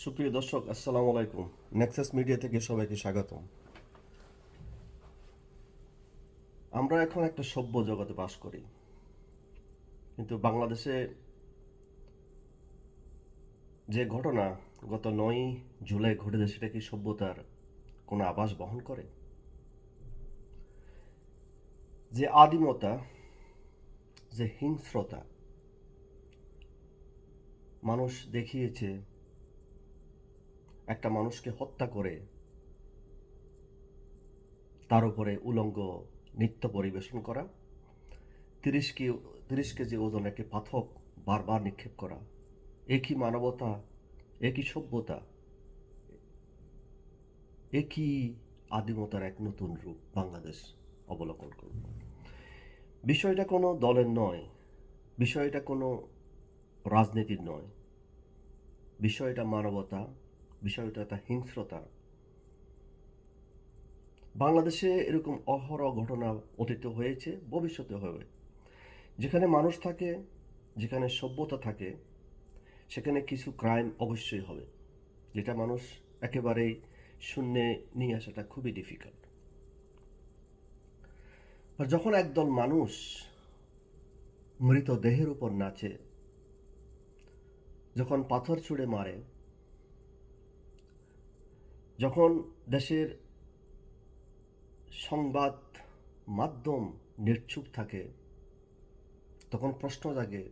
সুপ্রিয় দর্শক, আসসালামু আলাইকুম। নেক্সাস মিডিয়া থেকে সবাইকে স্বাগতম। আমরা এখন একটা সভ্য জগতে বাস করি, কিন্তু বাংলাদেশে যে ঘটনা গত 9 জুলাই ঘটেছে, সেটা কি সভ্যতার কোনো আভাস বহন করে? যে আদিমতা, যে হিংস্রতা মানুষ দেখিয়েছে, একটা মানুষকে হত্যা করে তার উপরে উলঙ্গ নৃত্য পরিবেশন করা, 30 কেজি ওজন একটি পাথর বারবার নিক্ষেপ করা, একই মানবতা, একই সভ্যতা, একই আদিমতার এক নতুন রূপ বাংলাদেশ অবলোকন করল। বিষয়টা কোনো দলের নয়, বিষয়টা কোনো রাজনীতির নয়, বিষয়টা মানবতা, বিষয়টা একটা হিংস্রতা। বাংলাদেশে এরকম অহরহ ঘটনা অতীতে হয়েছে, ভবিষ্যতে হবে। যেখানে মানুষ থাকে, যেখানে সভ্যতা থাকে, সেখানে কিছু ক্রাইম অবশ্যই হবে, যেটা মানুষ একেবারেই শূন্যে নিয়ে আসাটা খুবই ডিফিকাল্ট। আর যখন একদল মানুষ মৃতদেহের উপর নাচে, যখন পাথর ছুঁড়ে মারে, যখন দেশের সংবাদ মাধ্যম নির্চুপ থাকে, তখন প্রশ্ন জাগে,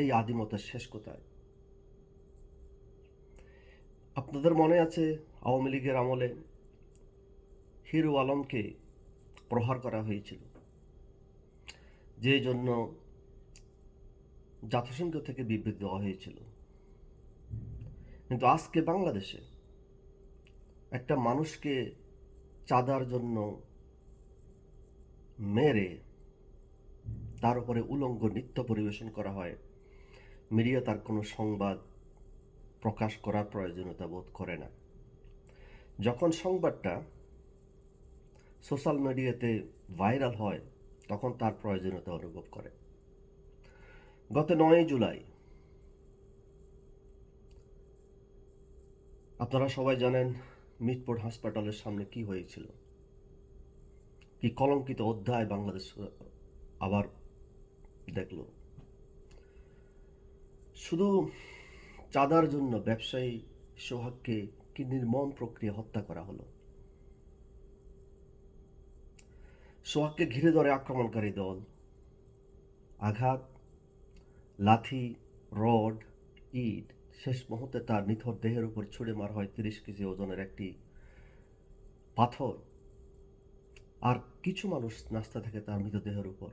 এই আদিমতের শেষ কোথায়? আপনাদের মনে আছে আওয়ামী লীগের আমলে হিরো আলমকে প্রহার করা হয়েছিল, যে জন্য জাতিসংঘ থেকে বিবৃতি দেওয়া হয়েছিল। কিন্তু আজকে বাংলাদেশে একটা মানুষকে চাঁদার জন্য মেরে তার উপরে উলঙ্গ নৃত্য পরিবেশন করা হয়, মিডিয়া তার কোনো সংবাদ প্রকাশ করার প্রয়োজনীয়তা বোধ করে না। যখন সংবাদটা সোশ্যাল মিডিয়াতে ভাইরাল হয়, তখন তার প্রয়োজনীয়তা অনুভব করে। গত 9 জুলাই আপনারা সবাই জানেন মিটফোর্ড হাসপাতালের সামনে কি হয়েছিল, কি কলঙ্কিত অধ্যায় বাংলাদেশ আবার দেখল। শুধু চাঁদার জন্য ব্যবসায়ী সোহাগকে কি নির্মম প্রক্রিয়া হত্যা করা হলো। সোহাগকে ঘিরে ধরে আক্রমণকারী দল, আঘাত, লাথি, রড, ইট, শেষ মুহূর্তে তার নিথর দেহের উপর ছুঁড়ে মারা হয় 30 কেজি ওজনের একটি পাথর। আর কিছু মানুষ নাচতে থাকে তার মৃতদেহের উপর।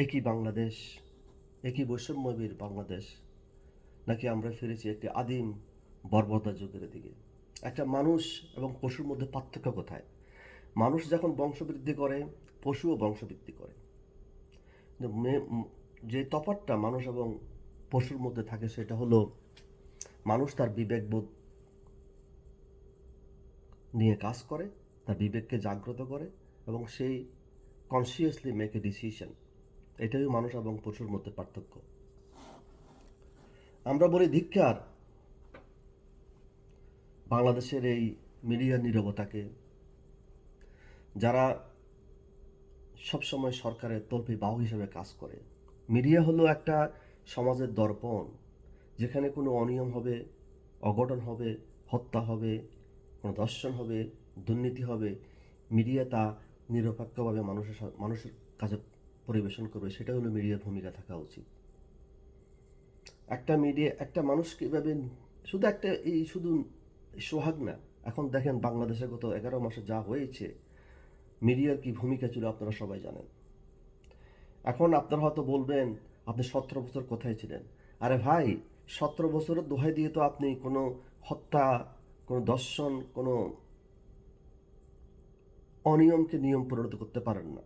একই বাংলাদেশ, একই বৈষম্যবীর বাংলাদেশ, নাকি আমরা ফিরেছি একটি আদিম বর্বরতা যুগের দিকে? একটা মানুষ এবং পশুর মধ্যে পার্থক্য কোথায়? মানুষ যখন বংশবৃদ্ধি করে, পশুও বংশবৃদ্ধি করে। যে তফাৎটা মানুষ এবং পশুর মধ্যে থাকে, সেটা হলো মানুষ তার বিবেকবোধ নিয়ে কাজ করে, তার বিবেককে জাগ্রত করে, এবং সেই কনসিয়াসলি মেক এ ডিসিশন। এটাই মানুষ এবং পশুর মধ্যে পার্থক্য। আমরা বলি ধিক্কার বাংলাদেশের এই মিডিয়ার নীরবতাকে, যারা সবসময় সরকারের তল্পি বাহু হিসেবে কাজ করে। মিডিয়া হলো একটা সমাজের দর্পণ, যেখানে কোনো অনিয়ম হবে, অঘটন হবে, হত্যা হবে, কোনো দর্শন হবে, দুর্নীতি হবে, মিডিয়া তা নিরপেক্ষভাবে মানুষের কাছে পরিবেশন করবে। সেটা হলো মিডিয়ার ভূমিকা থাকা উচিত। একটা মিডিয়া একটা মানুষকে এভাবে, শুধু একটা এই শুধু সোহাগ না, এখন দেখেন বাংলাদেশে গত 11 মাসে যা হয়েছে, মিডিয়ার কি ভূমিকা ছিল আপনারা সবাই জানেন। এখন আপনারা হয়তো বলবেন, আপনি 17 বছর কোথায় ছিলেন? আরে ভাই, 17 বছরের দোহাই দিয়ে তো আপনি কোনো হত্যা, কোনো দর্শন, কোনো অনিয়মকে নিয়ম পরিণত করতে পারেন না।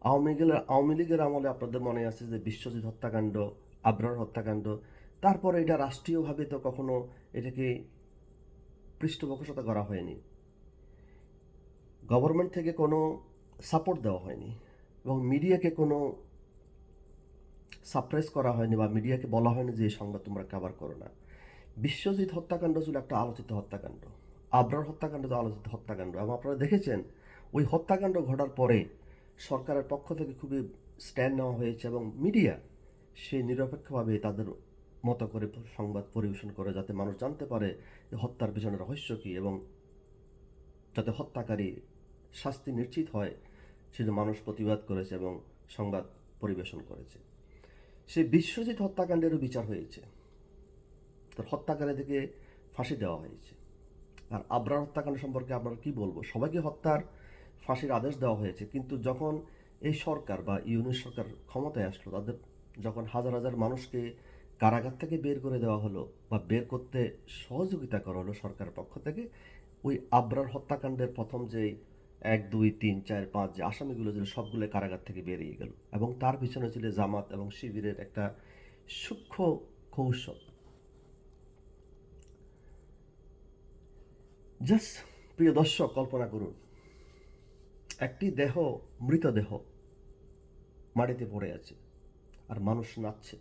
আওয়ামী লীগের আমলে আপনাদের মনে আছে যে বিশ্বজিৎ হত্যাকাণ্ড, আবরার হত্যাকাণ্ড, তারপরে এটা রাষ্ট্রীয়ভাবে তো কখনো এটাকে পৃষ্ঠপোষকতা করা হয়নি, গভর্নমেন্ট থেকে কোনো সাপোর্ট দেওয়া হয়নি, এবং মিডিয়াকে কোনো সাপ্রেস করা হয়নি, বা মিডিয়াকে বলা হয়নি যে এই সংবাদ তোমরা কভার করো না। বিশ্বজিৎ হত্যাকাণ্ড ছিল একটা আলোচিত হত্যাকাণ্ড, আবরার হত্যাকাণ্ড তো আলোচিত হত্যাকাণ্ড, এবং আপনারা দেখেছেন ওই হত্যাকাণ্ড ঘটার পরে সরকারের পক্ষ থেকে খুবই স্ট্যান্ড নেওয়া হয়েছে এবং মিডিয়া সে নিরপেক্ষভাবে তাদের মতো করে সংবাদ পরিবেশন করে, যাতে মানুষ জানতে পারে যে হত্যার পিছনে রহস্য কী এবং যাতে হত্যাকারী শাস্তি নিশ্চিত হয় সেটা মানুষ প্রতিবাদ করেছে এবং সংবাদ পরিবেশন করেছে। সেই বিশ্বজিৎ হত্যাকাণ্ডেরও বিচার হয়েছে, তার হত্যাকারীদেরকে ফাঁসি দেওয়া হয়েছে। আর আবরার হত্যাকাণ্ড সম্পর্কে আপনারা কি বলবো, সবাইকে হত্যার ফাঁসির আদেশ দেওয়া হয়েছে, কিন্তু যখন এই সরকার বা ইউনিট সরকার ক্ষমতায় আসলো, তাদের যখন হাজার হাজার মানুষকে কারাগার থেকে বের করে দেওয়া হলো বা বের করতে সহযোগিতা করা হলো সরকারের পক্ষ থেকে, ওই আবরার হত্যাকাণ্ডের প্রথম যে 1, 2, 3, 4, 5 যে আসামিগুলো ছিল সবগুলো কারাগার থেকে বেরিয়ে গেল, এবং তার পিছনে ছিল জামাত এবং শিবিরের একটা সূক্ষ্ম কৌশল। জাস্ট প্রিয় দর্শক, কল্পনা করুন একটি দেহ, মৃতদেহ মাটিতে পড়ে আছে আর মানুষ নাচছে,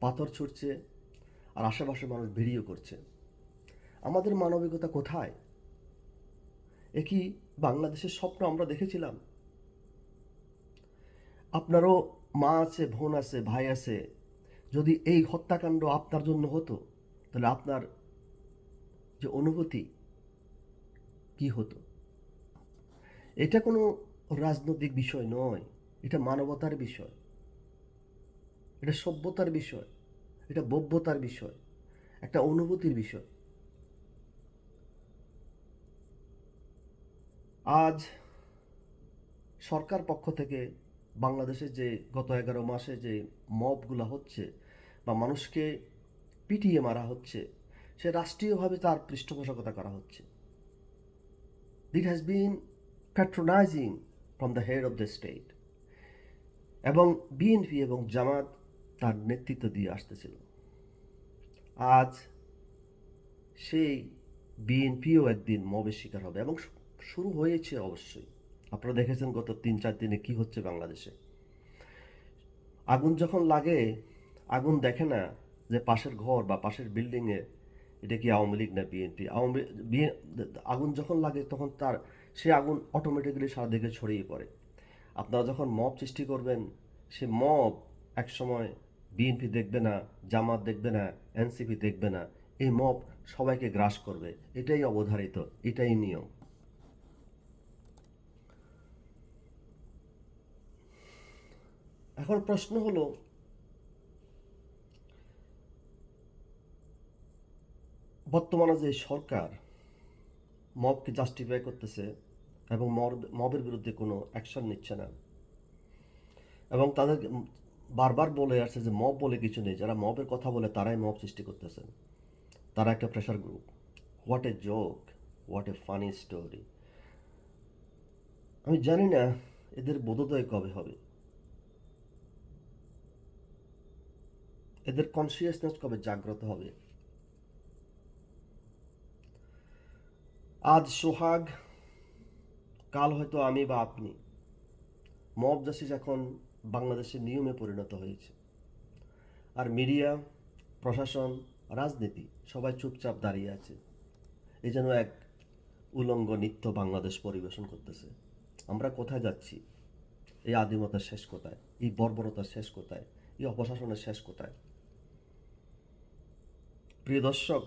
পাথর ছুটছে, আর আশেপাশে মানুষ ভিডিও করছে। আমাদের মানবিকতা কোথায়? এ কি বাংলাদেশের স্বপ্ন আমরা দেখেছিলাম? আপনারও মা আছে, বোন আছে, ভাই আছে, যদি এই হত্যাকাণ্ড আপনার জন্য হতো তাহলে আপনার যে অনুভূতি কি হতো? এটা কোনো রাজনৈতিক বিষয় নয়, এটা মানবতার বিষয়, এটা সভ্যতার বিষয়, এটা ভব্যতার বিষয়, একটা অনুভূতির বিষয়। আজ সরকার পক্ষ থেকে বাংলাদেশে যে গত 11 মাসে যে মবগুলো হচ্ছে বা মানুষকে পিটিয়ে মারা হচ্ছে, সে রাষ্ট্রীয়ভাবে তার পৃষ্ঠপোষকতা করা হচ্ছে। It has been patronizing from the head of the state, এবং বিএনপি এবং জামাত তার নেতৃত্ব দিয়ে আসতেছিল। আজ সেই বিএনপিও একদিন মবের শিকার হবে, এবং শুরু হয়েছে অবশ্যই। আপনারা দেখেছেন গত 3-4 দিনে কি হচ্ছে বাংলাদেশে। আগুন যখন লাগে, আগুন দেখে না যে পাশের ঘর বা পাশের বিল্ডিংয়ে এটা কি আওয়ামী লীগ না বিএনপি। আগুন যখন লাগে তখন তার সে আগুন অটোমেটিক্যালি সারাদিকে ছড়িয়ে পড়ে। আপনারা যখন মব সৃষ্টি করবেন, সে মব একসময় বিএনপি দেখবে না, জামাত দেখবে না, এনসিপি দেখবে না, এই মব সবাইকে গ্রাস করবে। এটাই অবধারিত, এটাই নিয়ম। এখন প্রশ্ন হলো, বর্তমানে যে সরকার মবকে জাস্টিফাই করতেছে এবং মবের বিরুদ্ধে কোনো অ্যাকশন নিচ্ছে না, এবং তাদের বারবার বলে আসছে যে মব বলে কিছু নেই, যারা মবের কথা বলে তারাই মব সৃষ্টি করতেছেন, তারা একটা pressure group. What a joke, what a funny story. আমি জানি না এদের বোধোদয় কবে হবে, এদের কনসিয়াসনেস কবে জাগ্রত হবে। আজ সোহাগ, কাল হয়তো আমি বা আপনি। মব জাস্টিস এখন বাংলাদেশের নিয়মে পরিণত হয়েছে, আর মিডিয়া, প্রশাসন, রাজনীতি সবাই চুপচাপ দাঁড়িয়ে আছে। এই যেন এক উলঙ্গ নৃত্য বাংলাদেশ পরিবেশন করতেছে। আমরা কোথায় যাচ্ছি? এই আদিমতার শেষ কোথায়? এই বর্বরতার শেষ কোথায়? এই অপশাসনের শেষ কোথায়? প্রিয় দর্শক,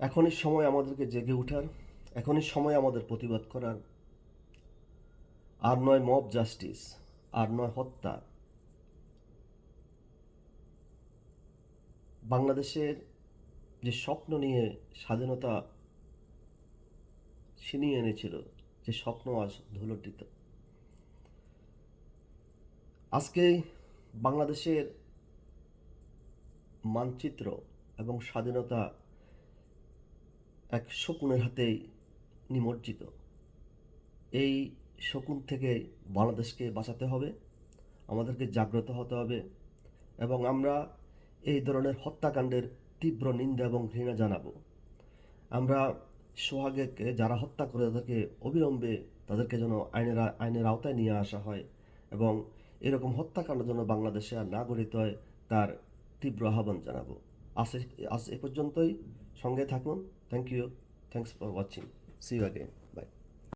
এখনই সময় আমাদেরকে জেগে ওঠার, এখনই সময় আমাদের প্রতিবাদ করার। আর নয় মব জাস্টিস, আর নয় হত্যা। বাংলাদেশের যে স্বপ্ন নিয়ে স্বাধীনতা ছিনিয়ে এনেছিল, যে স্বপ্ন আজ ধুলোটিত। আজকে বাংলাদেশের মানচিত্র এবং স্বাধীনতা এক শকুনের হাতেই নিমজ্জিত। এই শকুন থেকে বাংলাদেশকে বাঁচাতে হবে, আমাদেরকে জাগ্রত হতে হবে, এবং আমরা এই ধরনের হত্যাকাণ্ডের তীব্র নিন্দা এবং ঘৃণা জানাবো। আমরা সোহাগকে যারা হত্যা করে তাদেরকে অবিলম্বে তাদেরকে যেন আইনের আওতায় নিয়ে আসা হয়, এবং এরকম হত্যাকাণ্ড যেন বাংলাদেশে আর না গঠিত হয় তার তীব্র আহ্বান জানাবো। আজ এ পর্যন্তই, সঙ্গে থাকুন। Thank you, thanks for watching, see you again.